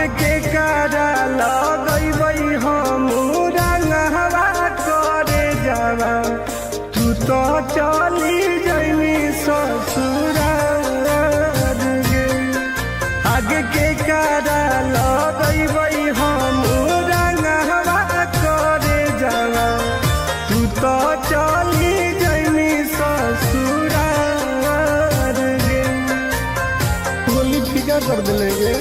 आगे के कारा लगई हम रंगवा करे जावा तू तो चली जैनी ससुराल गे। आगे के कारा लगई हम रंगवा करे जावा तू तो चली जैनी ससुराल गे। होली फीका कर दिलेंगे।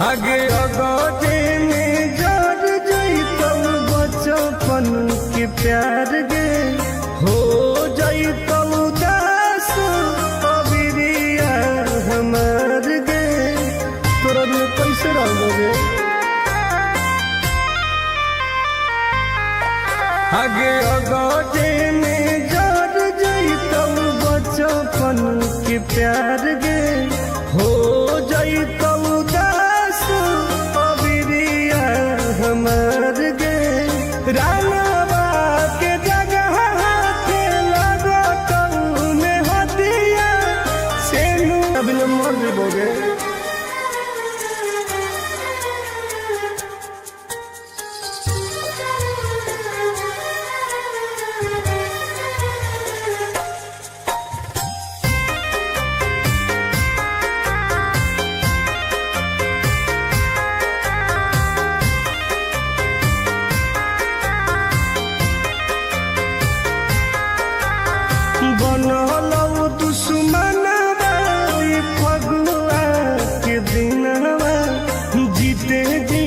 आगे अगोटे में जर जैतौ बचपन के प्यार गे हो जैतौ दास अबिरिया हमार गे। तोरा में कैसे रहोगे? आगे अगोटे में जर जैतौ बचपन के प्यार गे हो जैतौ हमार गे। रानवा के जगह के लगतौ में हदिया से अभी न मर देबोगे। बनलौ दुश्मनवा फगुआ के दिनवा जीते जी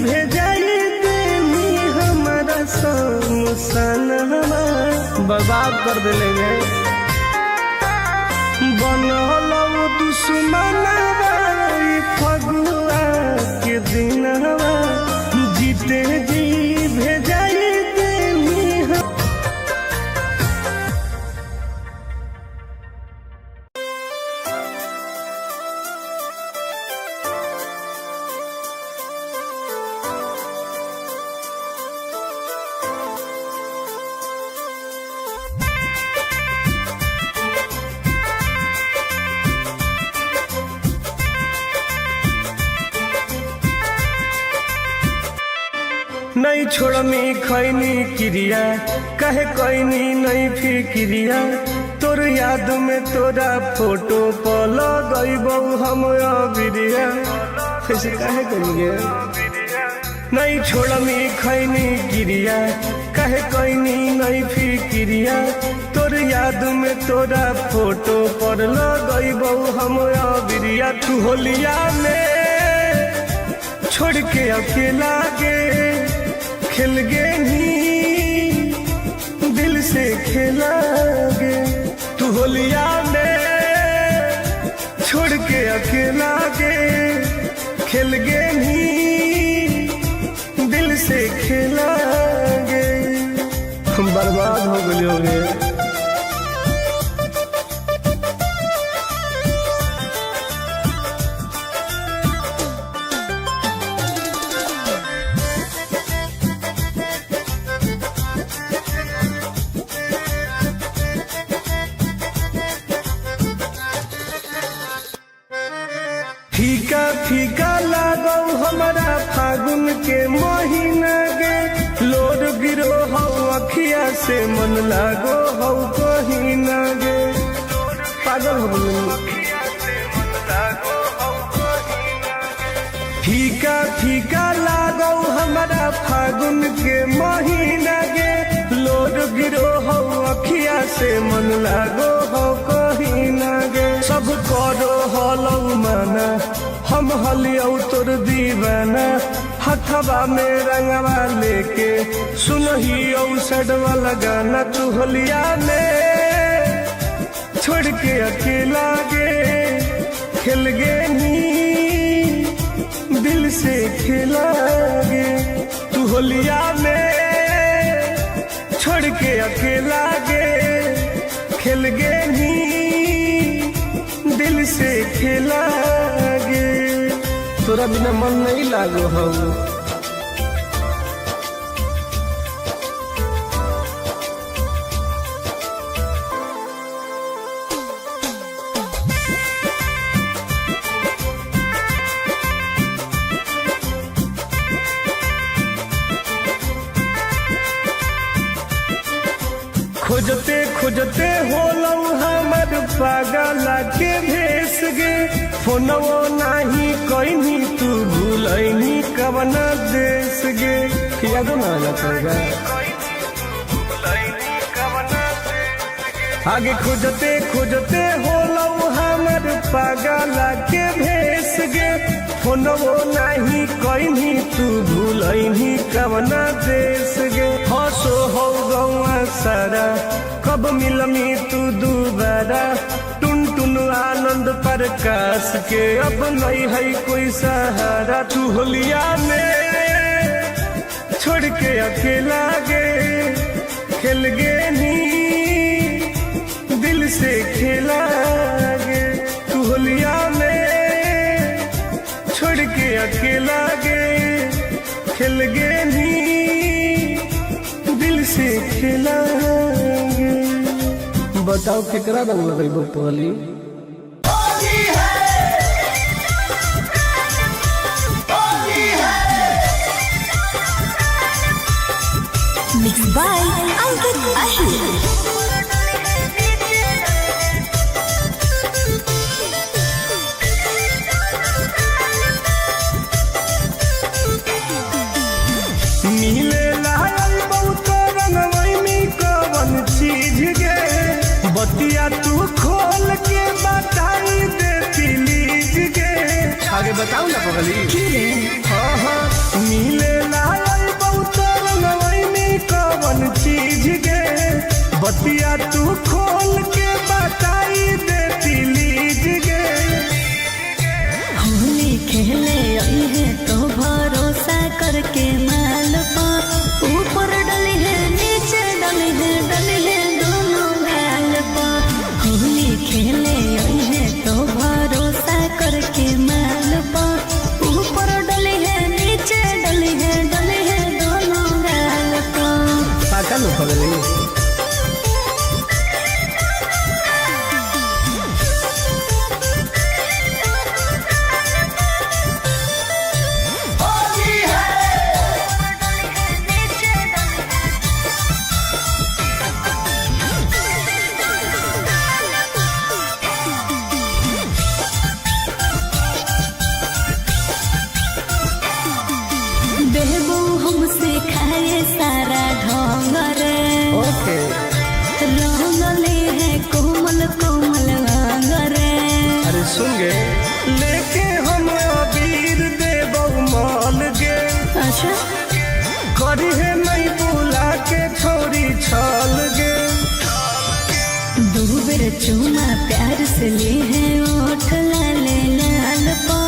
भेजाई देनी हमारा सनवा बर्बाद कर देंगे। बनलौ दुश्मनवा फगुआ के दिनवा जीते जी भेजाई नहीं छोड़मी खैनी क्रिया कहे कैनी नहीं फिक्रिया तोर याद में तोरा फोटो पर लगैबौ हम अबिरिया कैसे कहे करेंगे। नहीं छोड़मी खैनी क्रिया कहे कैनी नहीं फिक्रिया तोर याद में तोरा फोटो पर लगैबौ हम अबिरिया। तू होलिया में छोड़ के अकेला गे खेल गे ही दिल से खेला गे। तू होलिया में छोड़ के अकेला गे खेल गे ही दिल से खेला गे। हम बर्बाद हो गए होंगे। फीका फीका लागौ हमारा फागुन के महीना गे लोर गिरो हौ अखिया से मन लागो हौ कहीना गे। पागल हो गई। फीका फीका लागौ हमारा फागुन के महीना गे लोर गिरो हौ अखिया से मन लागो हौ कहीना गे। सब करो हलौ माना हम हलियौ तोर दीवाना हथवा में रंगवा लेके सुनहियौ सडवा लगाना। तू होलिया में छोड़ के अकेला गे खेल गे नी दिल से खेला गे। तू होलिया में छोड़ के अकेला गे खेल गे नी दिल से खेला गे तोरा बिना मन नहीं लागो हम खोजते खोजते होलौ हमर पागल के भेस गे फोनवो नाही कहीं तू भूलैनी कवन देश गे याद ना लगेगा आगे खोजते खोजते होलौ हमर पागल के भेस गे फोनवो नाही कहीं तू भूलैनी कवन देश गे हसो हो गौआ सारा कब मिलमी तू दोबारा टुन टुन आनंद प्रकाश के अब नहीं है कोई सहारा तू होलिया में छोड़ के अकेला गे खेल गे नी दिल से खेला गे तू होलिया में छोड़ के अकेला गे खेल गे नी दिल से खेला गे बताओ केकरा रंग लगेबो पहली Mixed by Ankit Ahir. मिले लायल बहुत रंगवई में कवन चीज गे बतिया तू खोल के बताई दे प्लीज गे आगे बताओ ना पगली हाँ हाँ मिले लायल बहुत रंगवई में कवन चीज गे बतिया तू खोल के बताई दे प्लीज गे होली खेले आई है तो भरोसा करके माल पा ऊपर डली है नीचे डली है दोनों गाल पा होली खेले आई है तो भरोसा करके माल पा ऊपर डली है नीचे डली है दोनों गाल पा पाका लो पगली बेबू हमसे खाए सारा ढोंग रे ओके रंगले है कोमल कोमल अंग रे अरे सुन गे लेके हम अबीर देबौ माल गे अच्छा करी है नहीं बुला के छोरी छाल गे दो बेर चूमा प्यार से ली है ओठ लाले लाल पा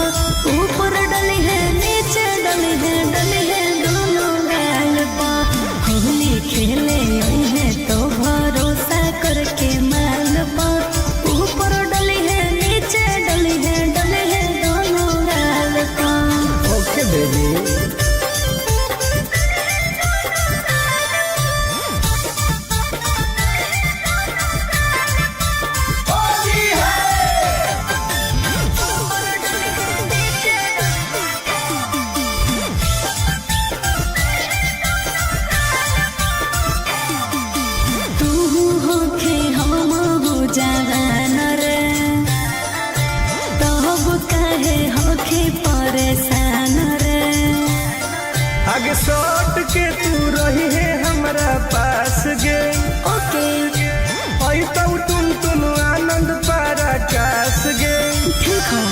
ऊपर डली है नीचे डली है दोनों गाल पा होली खेले आई है तो भरोसा करके माल पा ऊपर डली है नीचे डली है दोनों गाल पा ओके बेबी जवान रे तब कहे होके परेशान रे आगे सट के तू रही है हमरा पास गे ओके आई तो टुन टुन आनंद पराकाश गे ठीक हो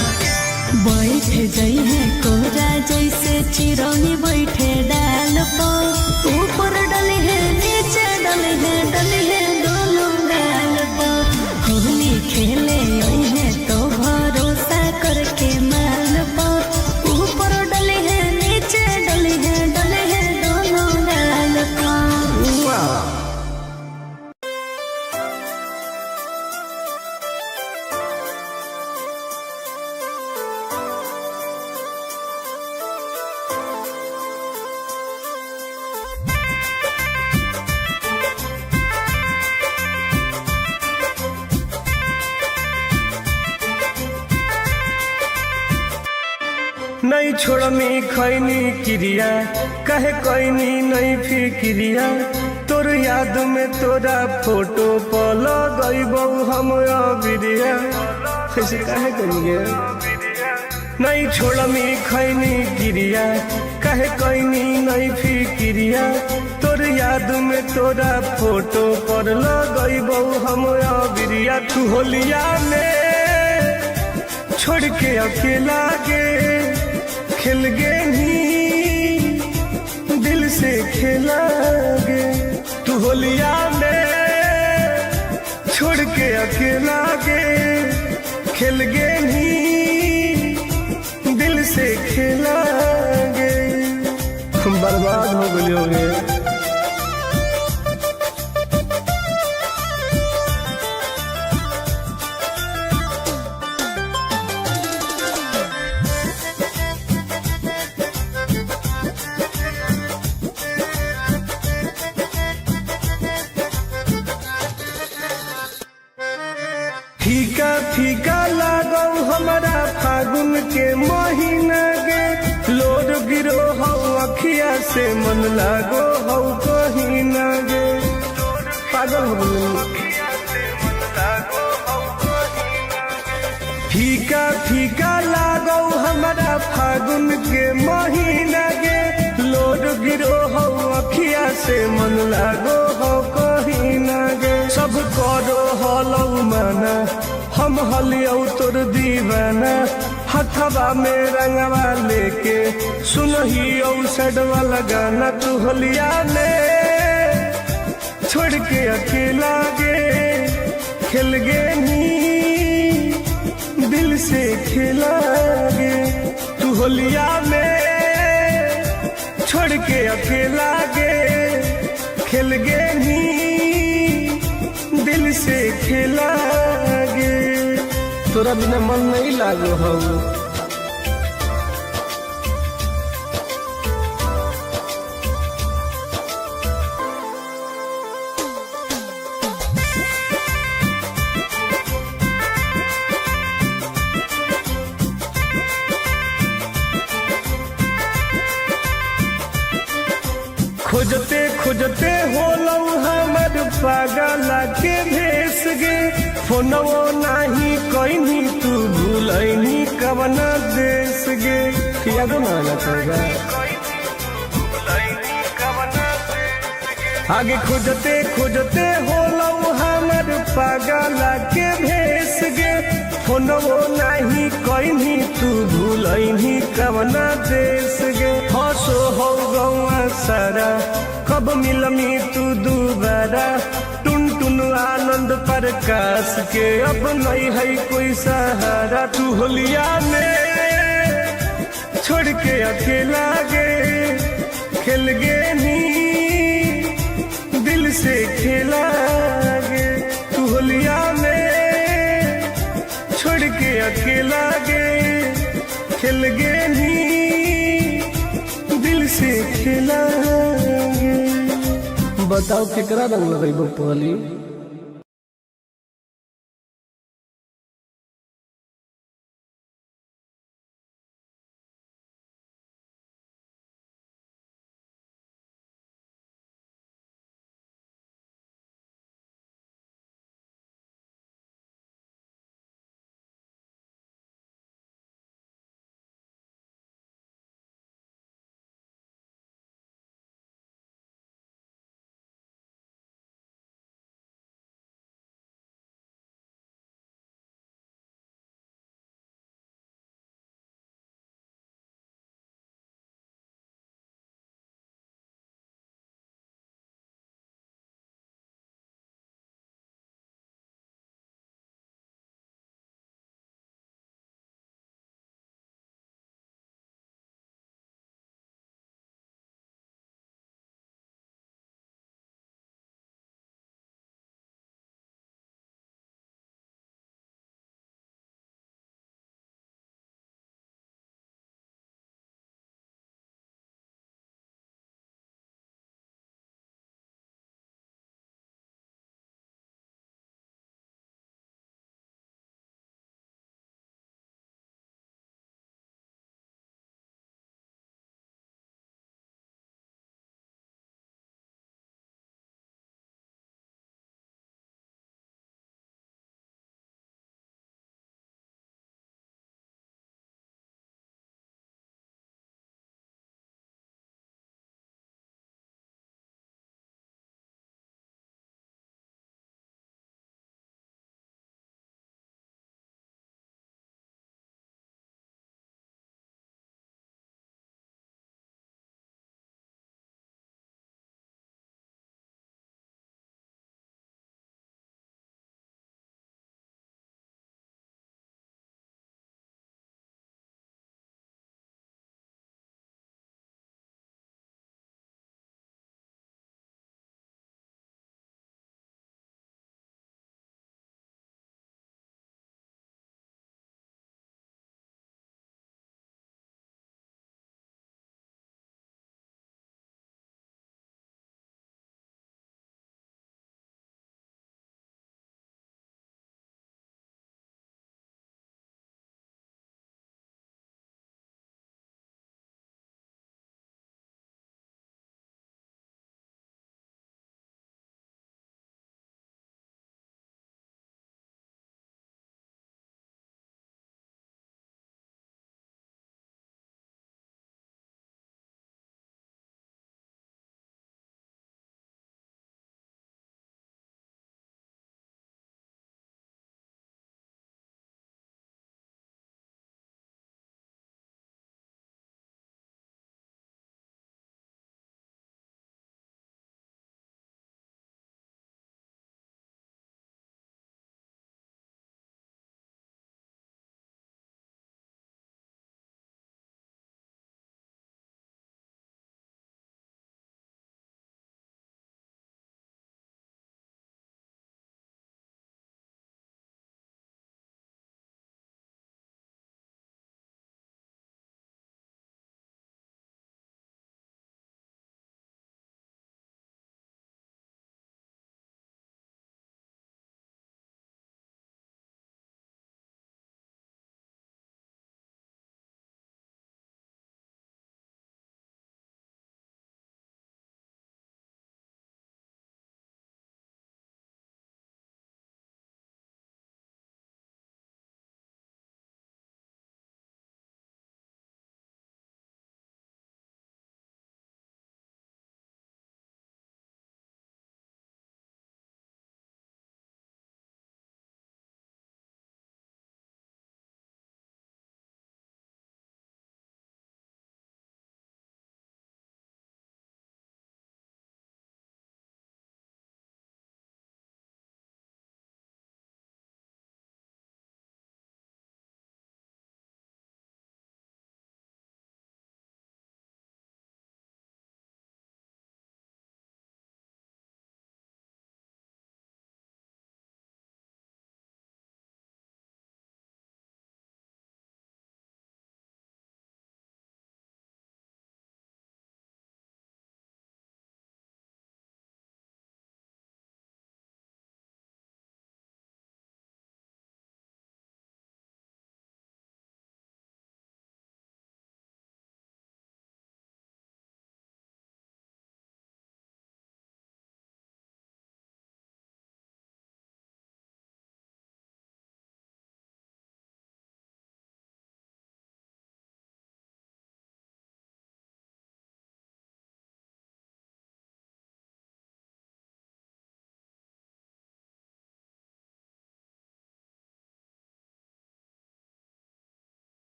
बैठ जई है कोरा जैसे चिरौनी बैठे डाल पर ऊपर डली है नीचे डली है दोनों गाल पर होली खेले आई है तो भरोसा करके माल पर ऊपर डली है नीचे डली है दोनों गाल पर वाह नहीं छोड़नी खैनी क्रिया कहे कैनी नहीं फिक्रिया तोर याद में तोरा फोटो पल गईबौ हम बिरिया कैसे कहे करिए नहीं छोड़नी खैनी क्रिया कहे कैनी नहीं फिक्रिया तोर याद में तोरा फोटो पर लगईबौ हम बिरिया तू होलिया में छोड़ के अकेला गे खेल गे नी दिल से खेला गे तू होलिया में छोड़ के अकेला गे खेल गे नी दिल से खेला गे हम बर्बाद हो गए होंगे फीका फीका लागो हमारा फागुन के महीना गे लोड गिरो हो अखिया से मन लागो हो कहीं ना गे पागल हो गए फीका फीका लागो हमारा फागुन के महीना गे लोड गिरो हो अखिया से मन लागो हो कहीं ना गे सब करो हलौ माना हम हलियौ तोर दीवाना हथवा में रंगवा लेके सुनहियौ सडवा लगाना तू होलिया में छोड़ के अकेला गे खेल गे नी दिल से खेला गे तू होलिया में छोड़ के अकेला गे खेल गे नी दिल से खेला गे तोरा बिना मन नहीं लागो हो खोजते खोजते होलौ हमर पागला के भेस गे फोनवो नाही कहनी तू भूलैनी कवन देश गे यादो ना आना पड़ेगा आगे खोजते खोजते होलौ हमर पागला के भेस गे फोनवो नाही कहनी तू भूलैनी कवन देश गे हंसो हो गौआ सारा कब मिलमी तू दोबारा टुन टुन आनंद प्रकाश के अब नहीं है कोई सहारा तू होलिया में छोड़ के अकेला गे खेल गे नी दिल से खेला गे तू होलिया में छोड़ के अकेला गे खेल गे नी दिल से खेला गे बताओ केकरा रंग लगेबो पहली।